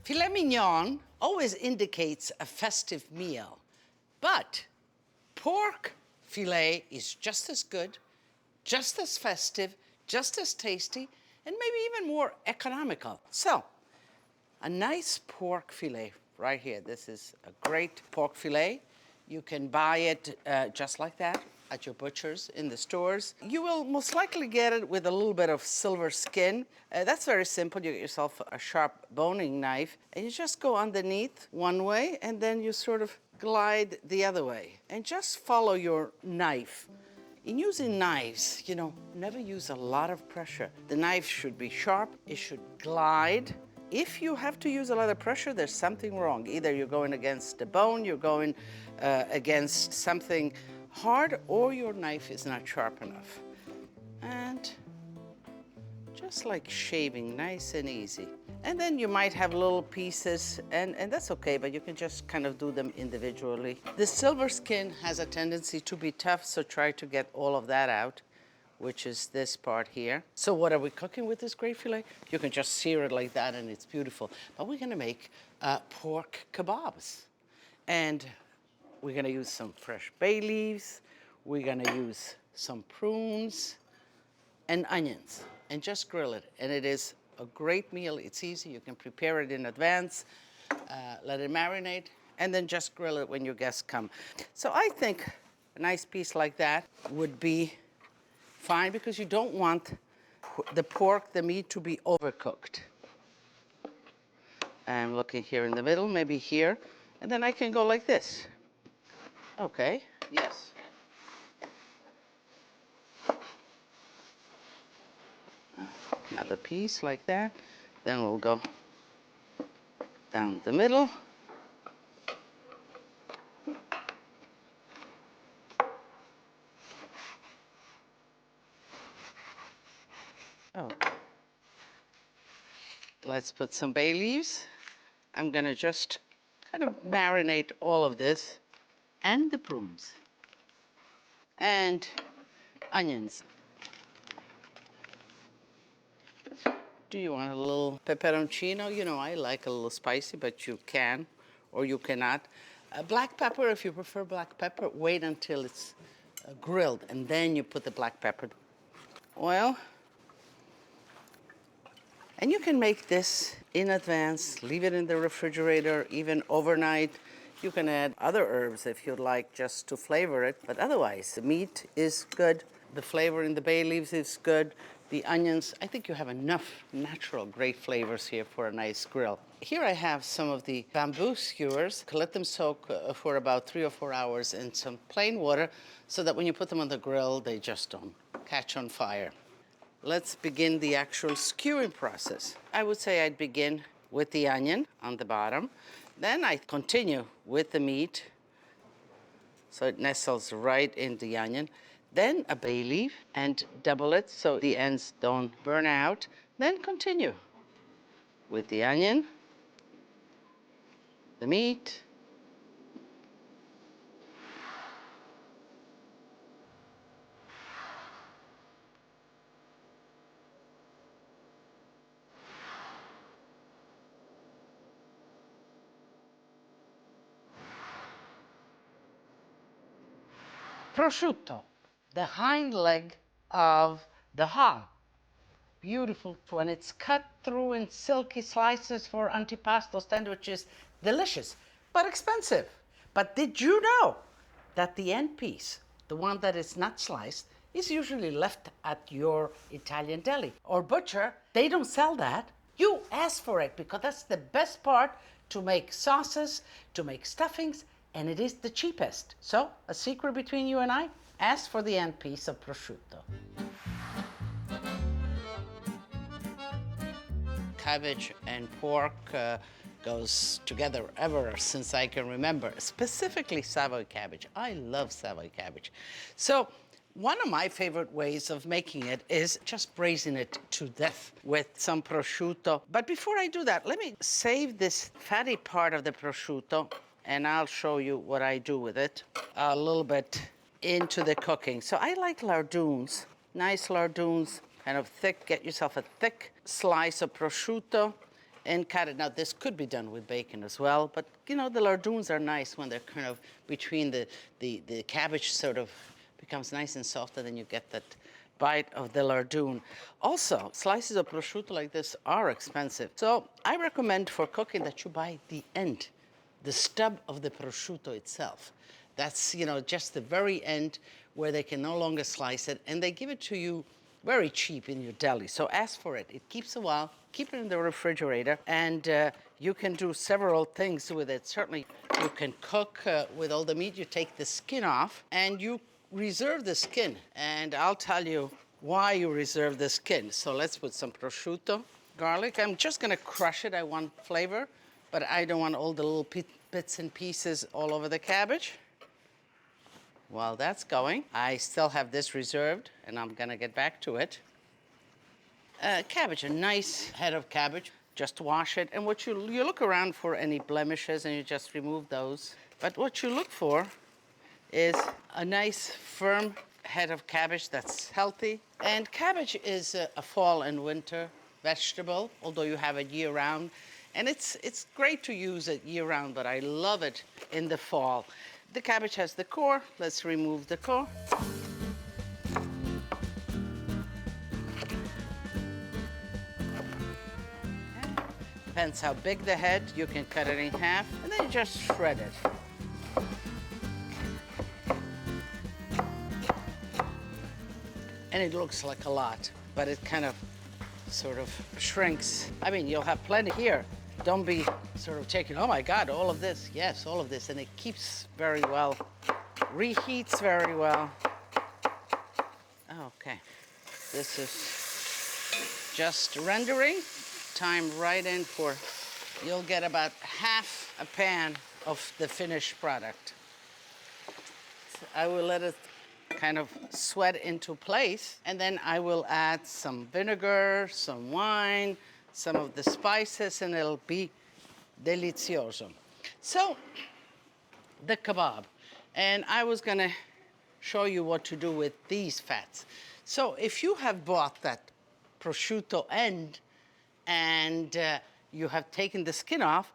Filet mignon always indicates a festive meal, but pork filet is just as good, just as festive, just as tasty, and maybe even more economical. So, a nice pork filet right here. This is a great pork filet. You can buy it just like that at your butcher's in the stores. You will most likely get it with a little bit of silver skin. That's very simple. You get yourself a sharp boning knife and you just go underneath one way and then you sort of glide the other way and just follow your knife. In using knives, never use a lot of pressure. The knife should be sharp, it should glide. If you have to use a lot of pressure, there's something wrong. Either you're going against the bone, you're going against something hard, or your knife is not sharp enough. And just like shaving, nice and easy. And then you might have little pieces, and that's okay, but you can just kind of do them individually. The silver skin has a tendency to be tough, so try to get all of that out, which is this part here. So what are we cooking with this great filet? You can just sear it like that and it's beautiful. But we're gonna make pork kebabs. And we're gonna use some fresh bay leaves, we're gonna use some prunes and onions, and just grill it. And it is a great meal, it's easy, you can prepare it in advance, let it marinate, and then just grill it when your guests come. So I think a nice piece like that would be fine because you don't want the meat to be overcooked. I'm looking here in the middle, maybe here, and then I can go like this. Okay, yes. Another piece like that. Then we'll go down the middle. Oh. Let's put some bay leaves. I'm gonna just kind of marinate all of this and the prunes and onions. Do you want a little pepperoncino? I like a little spicy, but you can or you cannot. Black pepper, if you prefer black pepper, wait until it's grilled and then you put the black pepper. Oil. And you can make this in advance, leave it in the refrigerator, even overnight. You can add other herbs if you'd like just to flavor it, but otherwise the meat is good, the flavor in the bay leaves is good, the onions, I think you have enough natural great flavors here for a nice grill. Here I have some of the bamboo skewers. Let them soak for about 3 or 4 hours in some plain water so that when you put them on the grill, they just don't catch on fire. Let's begin the actual skewing process. I would say I'd begin with the onion on the bottom. Then I continue with the meat, so it nestles right in the onion. Then a bay leaf and double it so the ends don't burn out. Then continue with the onion, the meat, prosciutto, the hind leg of the hog. Beautiful when it's cut through in silky slices for antipasto sandwiches. Delicious, but expensive. But did you know that the end piece, the one that is not sliced, is usually left at your Italian deli or butcher? They don't sell that. You ask for it because that's the best part to make sauces, to make stuffings, and it is the cheapest. So, a secret between you and I, ask for the end piece of prosciutto. Cabbage and pork goes together ever since I can remember, specifically Savoy cabbage. I love Savoy cabbage. So one of my favorite ways of making it is just braising it to death with some prosciutto. But before I do that, let me save this fatty part of the prosciutto and I'll show you what I do with it a little bit into the cooking. So I like lardoons, nice lardoons, kind of thick. Get yourself a thick slice of prosciutto and cut it. Now, this could be done with bacon as well, but you know, the lardoons are nice when they're kind of between the cabbage sort of becomes nice and soft, and then you get that bite of the lardoon. Also, slices of prosciutto like this are expensive. So I recommend for cooking that you buy the end, the stub of the prosciutto itself. That's, you know, just the very end where they can no longer slice it, and they give it to you very cheap in your deli. So ask for it. It keeps a while. Keep it in the refrigerator, and you can do several things with it. Certainly, you can cook with all the meat. You take the skin off, and you reserve the skin. And I'll tell you why you reserve the skin. So let's put some prosciutto, garlic. I'm just going to crush it. I want flavor, but I don't want all the little bits and pieces all over the cabbage. While that's going, I still have this reserved, and I'm gonna get back to it. Cabbage, a nice head of cabbage. Just wash it, and what you look around for any blemishes, and you just remove those. But what you look for is a nice, firm head of cabbage that's healthy. And cabbage is a fall and winter vegetable, although you have it year-round. And it's great to use it year-round, but I love it in the fall. The cabbage has the core. Let's remove the core. Okay. Depends how big the head, you can cut it in half, and then you just shred it. And it looks like a lot, but it kind of sort of shrinks. I mean, you'll have plenty here. Don't be sort of taking, oh my God, all of this. Yes, all of this. And it keeps very well, reheats very well. Okay, this is just rendering. Time right in for, you'll get about half a pan of the finished product. I will let it kind of sweat into place, and then I will add some vinegar, some wine, some of the spices, and it'll be delicioso. So, the kebab. And I was gonna show you what to do with these fats. So if you have bought that prosciutto end and you have taken the skin off,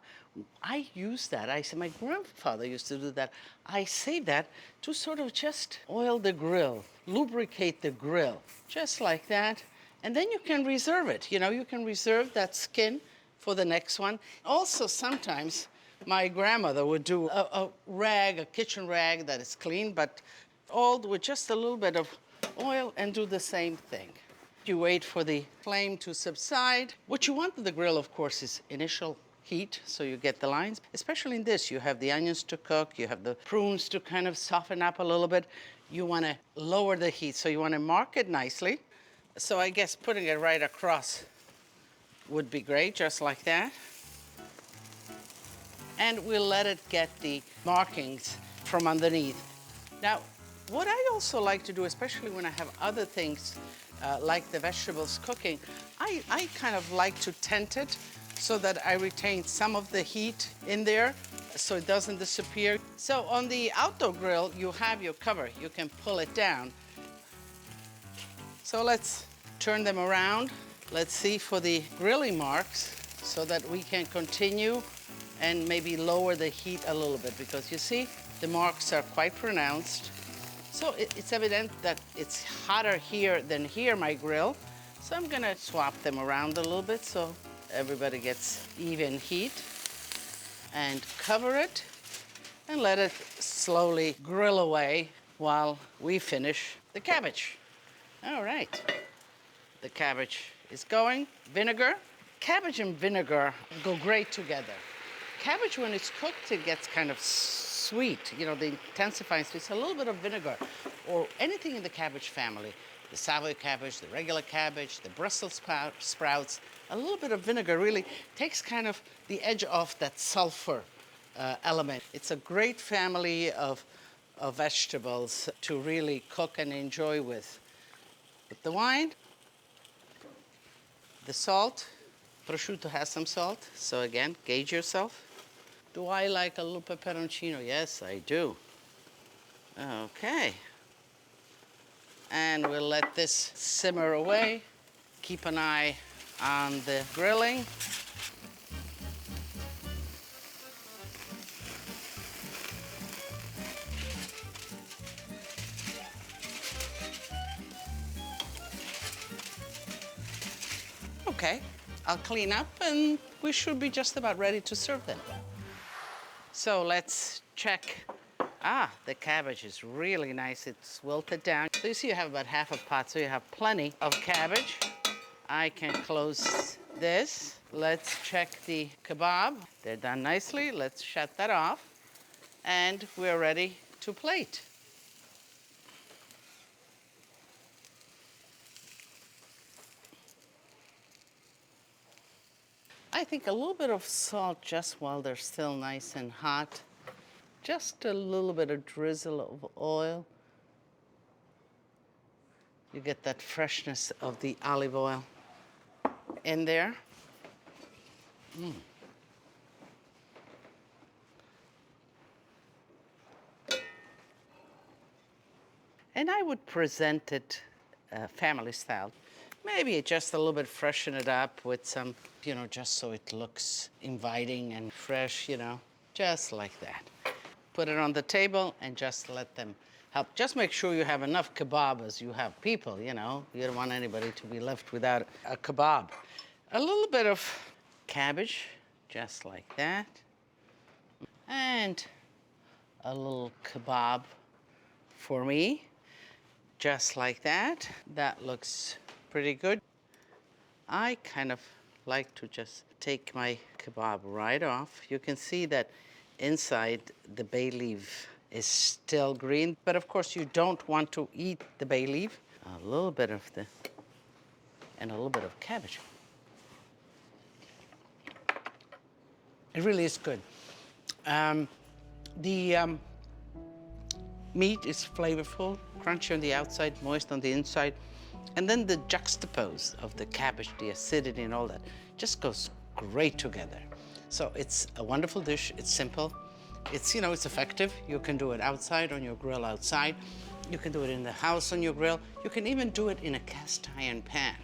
I use that. My grandfather used to do that. I save that to sort of just oil the grill, lubricate the grill, just like that. And then you can reserve it. You know, you can reserve that skin for the next one. Also, sometimes my grandmother would do a rag, a kitchen rag that is clean, but oiled with just a little bit of oil, and do the same thing. You wait for the flame to subside. What you want with the grill, of course, is initial heat, so you get the lines. Especially in this, you have the onions to cook, you have the prunes to kind of soften up a little bit. You want to lower the heat, so you want to mark it nicely. So I guess putting it right across would be great, just like that. And we'll let it get the markings from underneath. Now, what I also like to do, especially when I have other things like the vegetables cooking, I kind of like to tent it so that I retain some of the heat in there so it doesn't disappear. So on the outdoor grill, you have your cover. You can pull it down. So let's turn them around. Let's see for the grilling marks so that we can continue and maybe lower the heat a little bit, because you see the marks are quite pronounced. So it's evident that it's hotter here than here, my grill. So I'm gonna swap them around a little bit so everybody gets even heat, and cover it and let it slowly grill away while we finish the cabbage. All right, the cabbage is going. Vinegar. Cabbage and vinegar go great together. Cabbage, when it's cooked, it gets kind of sweet, you know, the intensifying sweet. So a little bit of vinegar, or anything in the cabbage family, the Savoy cabbage, the regular cabbage, the Brussels sprouts, a little bit of vinegar really takes kind of the edge off that sulfur element. It's a great family of vegetables to really cook and enjoy with. But the wine, the salt, prosciutto has some salt, so again, gauge yourself. Do I like a little peperoncino? Yes, I do. Okay. And we'll let this simmer away. Keep an eye on the grilling. Okay, I'll clean up and we should be just about ready to serve them. So let's check. The cabbage is really nice. It's wilted down. So you see you have about half a pot, so you have plenty of cabbage. I can close this. Let's check the kebab. They're done nicely. Let's shut that off. And we're ready to plate. I think a little bit of salt just while they're still nice and hot. Just a little bit of drizzle of oil. You get that freshness of the olive oil in there. And I would present it family style. Maybe just a little bit freshen it up with some, just so it looks inviting and fresh, just like that. Put it on the table and just let them help. Just make sure you have enough kebab as you have people, You don't want anybody to be left without a kebab. A little bit of cabbage, just like that. And a little kebab for me, just like that. That looks pretty good. I kind of like to just take my kebab right off. You can see that inside the bay leaf is still green, but of course you don't want to eat the bay leaf. A little bit of and a little bit of cabbage. It really is good. The meat is flavorful, crunchy on the outside, moist on the inside. And then the juxtapose of the cabbage, the acidity and all that, just goes great together. So it's a wonderful dish. It's simple. It's, it's effective. You can do it outside on your grill outside. You can do it in the house on your grill. You can even do it in a cast iron pan.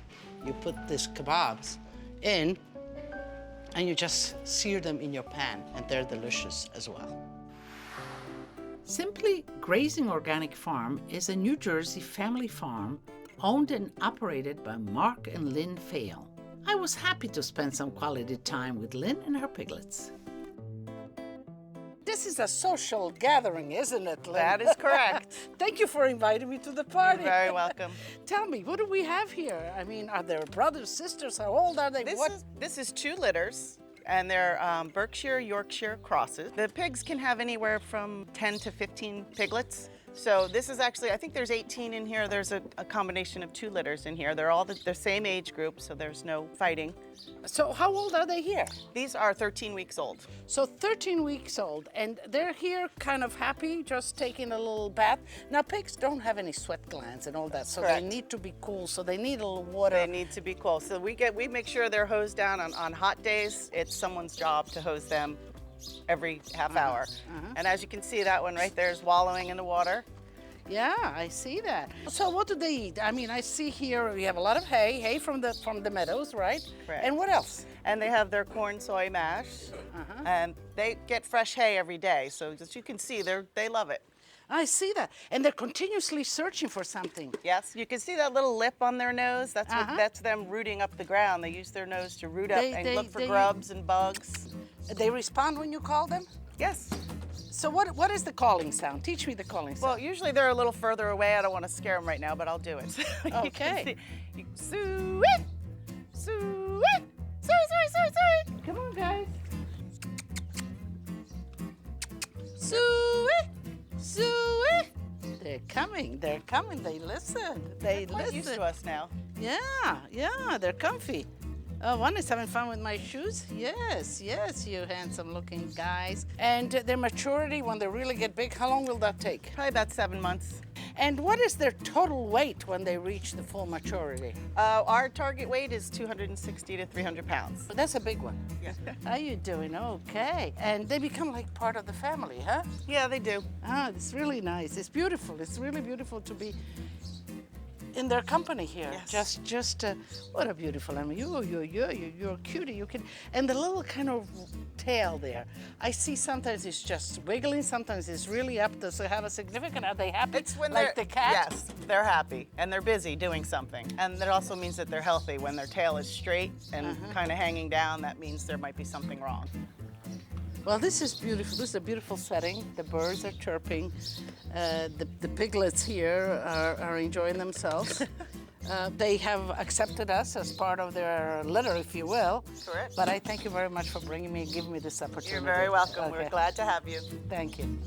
You put these kebabs in and you just sear them in your pan and they're delicious as well. Simply Grazing Organic Farm is a New Jersey family farm owned and operated by Mark and Lynn Fail. I was happy to spend some quality time with Lynn and her piglets. This is a social gathering, isn't it, Lynn? That is correct. Thank you for inviting me to the party. You're very welcome. Tell me, what do we have here? I mean, are there brothers, sisters? How old are they? This is 2 litters, and they're Berkshire, Yorkshire crosses. The pigs can have anywhere from 10 to 15 piglets. So this is actually, I think there's 18 in here. There's a combination of 2 litters in here. They're all the same age group, so there's no fighting. So how old are they here? These are 13 weeks old. So 13 weeks old, and they're here kind of happy, just taking a little bath. Now, pigs don't have any sweat glands and all that, so Correct. They need to be cool, so they need a little water. They need to be cool. So we make sure they're hosed down on hot days. It's someone's job to hose them every half hour. And as you can see, that one right there is wallowing in the water. Yeah, I see that. So what do they eat? I mean, I see here we have a lot of hay from the meadows, right? Correct. And what else? And they have their corn soy mash, and they get fresh hay every day. So as you can see, they love it. I see that. And they're continuously searching for something. Yes, you can see that little lip on their nose. That's them rooting up the ground. They use their nose to root up and look for grubs and bugs. They respond when you call them? Yes. So what is the calling sound? Teach me the calling sound. Well, usually they're a little further away. I don't want to scare them right now, but I'll do it. Okay. Soo-it! Soo-it! Sorry. Come on, guys. Suey, suey. They're coming. They listen. They're quite used to us now. Yeah, they're comfy. Oh, one is having fun with my shoes. Yes, you handsome-looking guys. And their maturity, when they really get big, how long will that take? Probably about 7 months. And what is their total weight when they reach the full maturity? Our target weight is 260 to 300 pounds. That's a big one. Yeah. How you doing? Okay. And they become like part of the family, huh? Yeah, they do. Ah, it's really nice. It's beautiful. It's really beautiful to be in their company here. Yes. Just what a beautiful animal. You're a cutie. You can, and the little kind of tail there. I see sometimes it's just wiggling, sometimes it's really up. Does it have a significant? Are they happy? It's when like they're, the cat? Yes, they're happy and they're busy doing something. And that also means that they're healthy. When their tail is straight and kind of hanging down, that means there might be something wrong. Well, this is beautiful. This is a beautiful setting. The birds are chirping. The piglets here are enjoying themselves. They have accepted us as part of their litter, if you will. Correct. But I thank you very much for bringing me, giving me this opportunity. You're very welcome. Okay. We're glad to have you. Thank you.